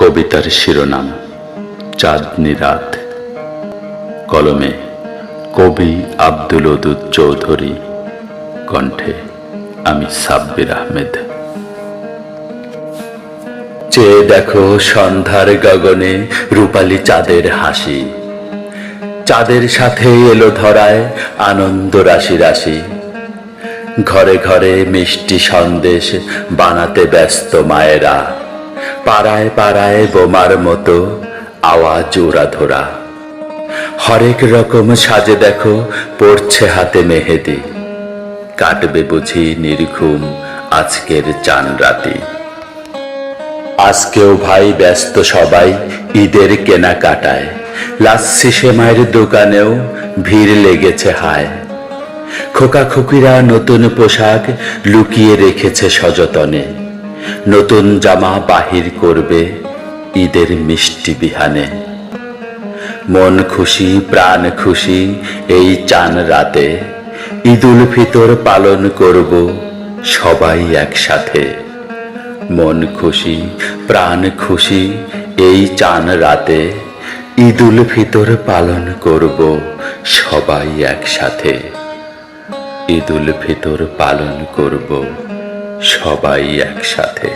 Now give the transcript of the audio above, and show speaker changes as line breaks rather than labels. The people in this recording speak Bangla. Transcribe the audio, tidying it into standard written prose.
কবিতার শিরোনাম চাঁদনি রাত। কলমে কবি আব্দুল ওদুদ চৌধুরী, কণ্ঠে আমি সাব্বির আহমেদ। চেয়ে দেখো সন্ধ্যার গগনে রূপালী চাঁদের হাসি, চাঁদের সাথে এলো ধরায় আনন্দ রাশি রাশি। ঘরে ঘরে মিষ্টি সন্দেশ বানাতে ব্যস্ত মায়েরা, পাড়ায় পাড়ায় বোমার মতো আওয়াজ উড়াধরা। হরেক রকম সাজে দেখো পড়ছে হাতে মেহেদি, কাটবে বুঝি নির্ঘুম আজকের চান রাতি। আজকেও ভাই ব্যস্ত সবাই ঈদের কেনাকাটায়, লাচ্ছি সেমাইয়ের দোকানেও ভিড় লেগেছে হায়। খোকা খুকিরা নতুন পোশাক লুকিয়ে রেখেছে সযতনে, নতুন জামা বাহির করবে ঈদের মিষ্টি বিহানে। মন খুশি প্রাণ খুশি এই চান রাতে, ঈদুল ফিতর পালন করব সবাই একসাথে। মন খুশি প্রাণ খুশি এই চান রাতে, ঈদুল ফিতর পালন করব সবাই একসাথে। ঈদুল ফিতর পালন করব সবাই একসাথে।